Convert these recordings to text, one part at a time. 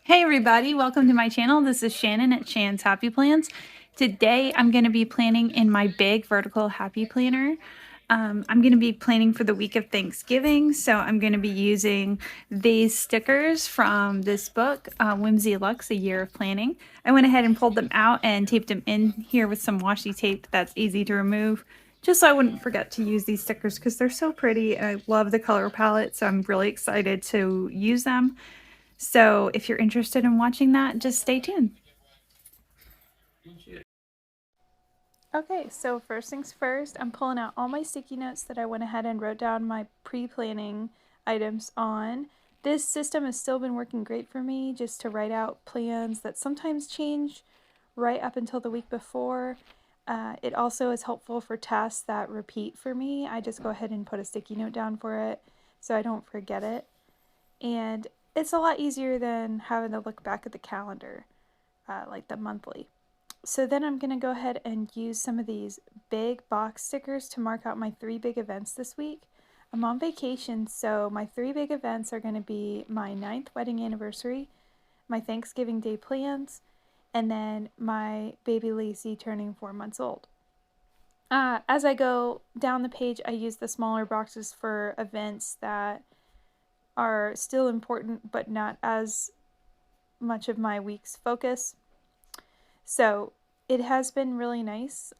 Hey everybody, welcome to my channel. This is Shannon at Shan's Happy Plans. Today I'm going to be planning in my big vertical happy planner. I'm going to be planning for the week of Thanksgiving, so I'm going to be using these stickers from this book, Whimsy, Luxe, A Year of Planning. I went ahead and pulled them out and taped them in here with some washi tape that's easy to remove, just so I wouldn't forget to use these stickers because they're so pretty. I love the color palette, so I'm really excited to use them. So if you're interested in watching that, just stay tuned. Okay, so first things first, I'm pulling out all my sticky notes that I went ahead and wrote down my pre-planning items on. This system has still been working great for me, just to write out plans that sometimes change right up until the week before. It also is helpful for tasks that repeat for me. I just go ahead and put a sticky note down for it so I don't forget it. And it's a lot easier than having to look back at the calendar, like the monthly. So then I'm going to go ahead and use some of these big box stickers to mark out my 3 big events this week. I'm on vacation, so my 3 big events are going to be my 9th wedding anniversary, my Thanksgiving Day plans, and then my baby Lacey turning 4 months old. As I go down the page, I use the smaller boxes for events that are still important but not as much of my week's focus. So it has been really nice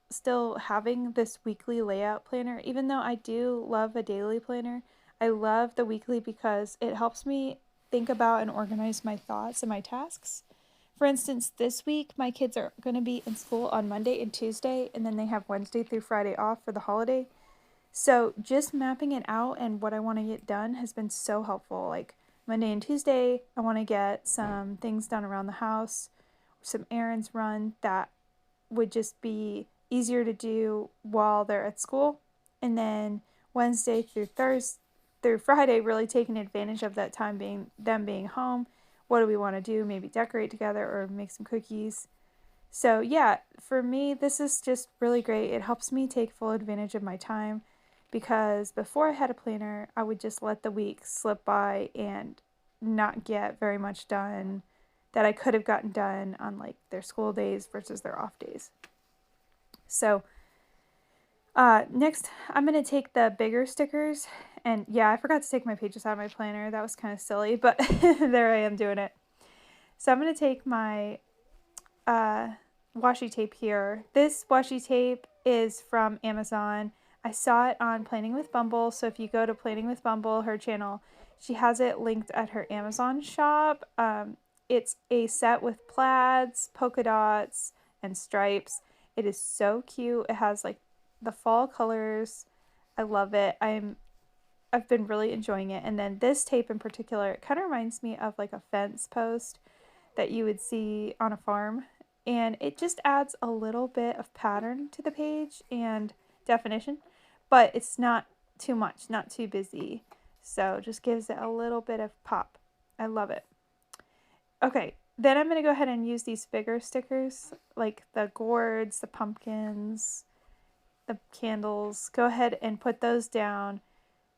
still having this weekly layout planner. Even though I do love a daily planner, I love the weekly because it helps me think about and organize my thoughts and my tasks. For instance, this week my kids are going to be in school on Monday and Tuesday, and then they have Wednesday through Friday off for the holiday. So just mapping it out and what I want to get done has been so helpful. Like Monday and Tuesday, I want to get some things done around the house, some errands run that would just be easier to do while they're at school. And then Wednesday through Friday, really taking advantage of that time being home. What do we want to do? Maybe decorate together or make some cookies. So yeah, for me, this is just really great. It helps me take full advantage of my time because before I had a planner, I would just let the week slip by and not get very much done that I could have gotten done on like their school days versus their off days. So next, I'm going to take the bigger stickers. And yeah, I forgot to take my pages out of my planner. That was kind of silly, but there I am doing it. So I'm going to take my washi tape here. This washi tape is from Amazon. I saw it on Planning with Bumble. So if you go to Planning with Bumble, her channel, she has it linked at her Amazon shop. It's a set with plaids, polka dots, and stripes. It is so cute. It has like the fall colors. I love it. I've been really enjoying it. And then this tape in particular, it kind of reminds me of like a fence post that you would see on a farm. And it just adds a little bit of pattern to the page and definition, but it's not too much, not too busy. So just gives it a little bit of pop. I love it. Okay, then I'm going to go ahead and use these bigger stickers, like the gourds, the pumpkins, the candles. Go ahead and put those down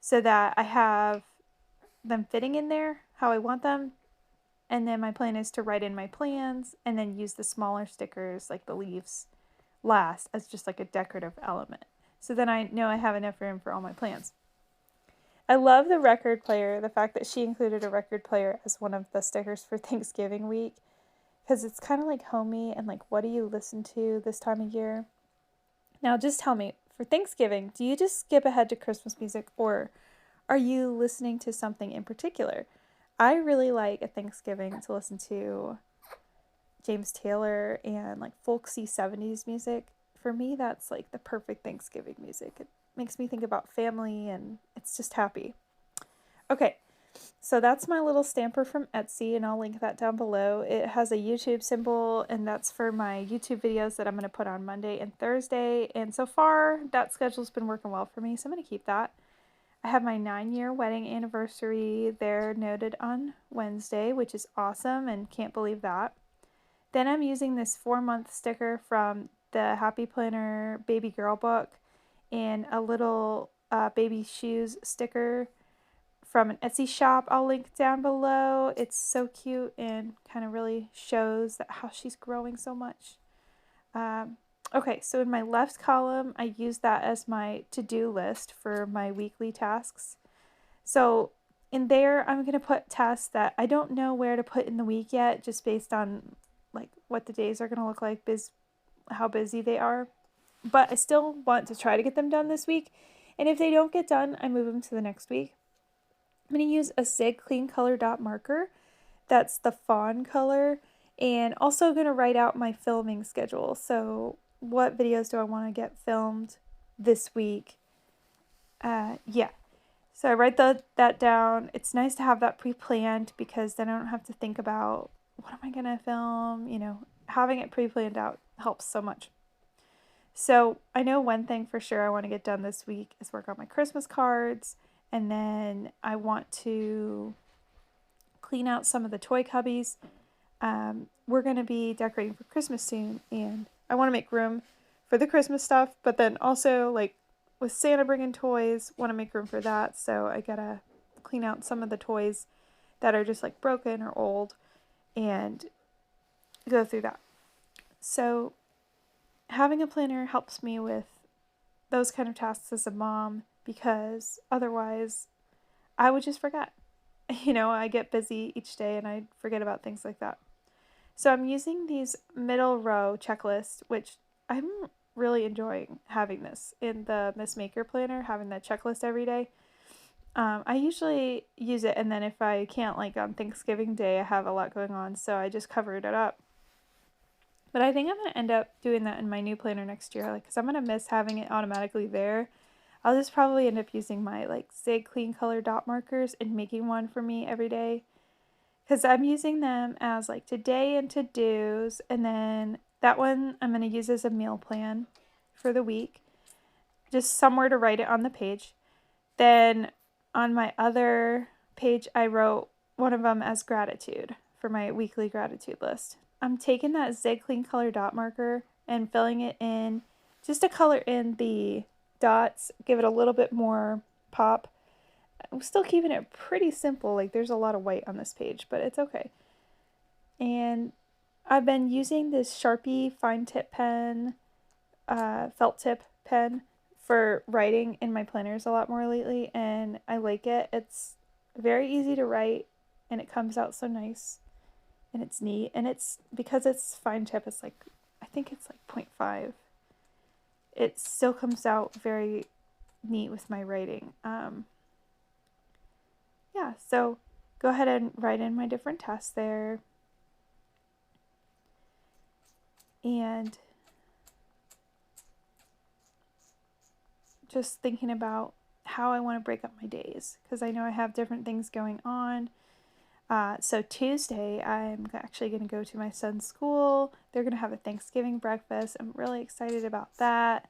so that I have them fitting in there how I want them. And then my plan is to write in my plans and then use the smaller stickers, like the leaves, last as just like a decorative element. So then I know I have enough room for all my plans. I love the record player, the fact that she included a record player as one of the stickers for Thanksgiving week, because it's kind of like homey and like, what do you listen to this time of year? Now, just tell me, for Thanksgiving, do you just skip ahead to Christmas music or are you listening to something in particular? I really like at Thanksgiving to listen to James Taylor and like folksy 70s music. For me, that's like the perfect Thanksgiving music. It makes me think about family and it's just happy. Okay, so that's my little stamper from Etsy, and I'll link that down below. It has a YouTube symbol, and that's for my YouTube videos that I'm going to put on Monday and Thursday. And so far, that schedule's been working well for me, so I'm going to keep that. I have my 9-year wedding anniversary there noted on Wednesday, which is awesome, and can't believe that. Then I'm using this 4-month sticker from the Happy Planner Baby Girl book and a little baby shoes sticker from an Etsy shop I'll link down below. It's so cute and kind of really shows that how she's growing so much. Okay, so in my left column, I use that as my to-do list for my weekly tasks. So in there, I'm going to put tasks that I don't know where to put in the week yet, just based on like what the days are going to look like, how busy they are. But I still want to try to get them done this week. And if they don't get done, I move them to the next week. I'm going to use a Zig Clean Color Dot marker. That's the fawn color. And also going to write out my filming schedule. So what videos do I want to get filmed this week? Yeah. So I write that down. It's nice to have that pre-planned because then I don't have to think about what am I going to film? You know, having it pre-planned out helps so much. So I know one thing for sure I want to get done this week is work on my Christmas cards. And then I want to clean out some of the toy cubbies. We're going to be decorating for Christmas soon. And I want to make room for the Christmas stuff. But then also, like, with Santa bringing toys, want to make room for that. So I got to clean out some of the toys that are just, like, broken or old. And go through that. So having a planner helps me with those kind of tasks as a mom because otherwise I would just forget. You know, I get busy each day and I forget about things like that. So I'm using these middle row checklists, which I'm really enjoying having this in the Miss Maker planner, having that checklist every day. I usually use it, and then if I can't, like on Thanksgiving Day, I have a lot going on, so I just covered it up. But I think I'm going to end up doing that in my new planner next year, like, because I'm going to miss having it automatically there. I'll just probably end up using my, like, Zig Clean Color Dot markers and making one for me every day. Because I'm using them as, like, today and to-dos, and then that one I'm going to use as a meal plan for the week. Just somewhere to write it on the page. Then on my other page, I wrote one of them as gratitude for my weekly gratitude list. I'm taking that Zig Clean Color Dot marker and filling it in just to color in the dots, give it a little bit more pop. I'm still keeping it pretty simple. Like, there's a lot of white on this page, but it's okay. And I've been using this Sharpie fine tip pen, felt tip pen for writing in my planners a lot more lately, and I like it. It's very easy to write, and it comes out so nice. And it's neat, and it's because it's fine tip, it's like, I think it's like 0.5. It still comes out very neat with my writing. Yeah, so go ahead and write in my different tasks there. And just thinking about how I want to break up my days, because I know I have different things going on. So Tuesday, I'm actually going to go to my son's school. They're going to have a Thanksgiving breakfast. I'm really excited about that.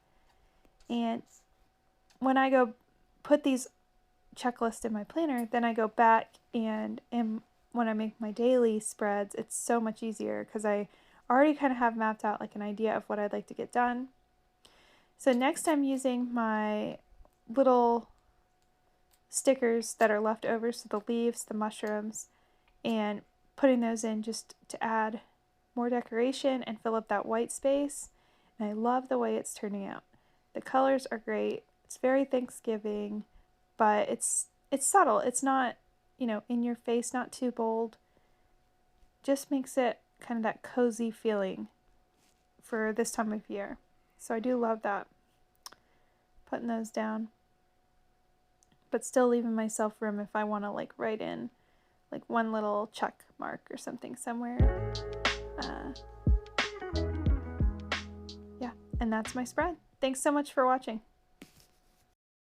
And when I go put these checklists in my planner, then I go back and when I make my daily spreads, it's so much easier because I already kind of have mapped out like an idea of what I'd like to get done. So next I'm using my little stickers that are left over, so the leaves, the mushrooms, and putting those in just to add more decoration and fill up that white space. And I love the way it's turning out. The colors are great. It's very Thanksgiving, but it's subtle. It's not, in your face, not too bold. Just makes it kind of that cozy feeling for this time of year. So I do love that. Putting those down. But still leaving myself room if I want to like write in like one little check mark or something somewhere. Yeah, and that's my spread. Thanks so much for watching.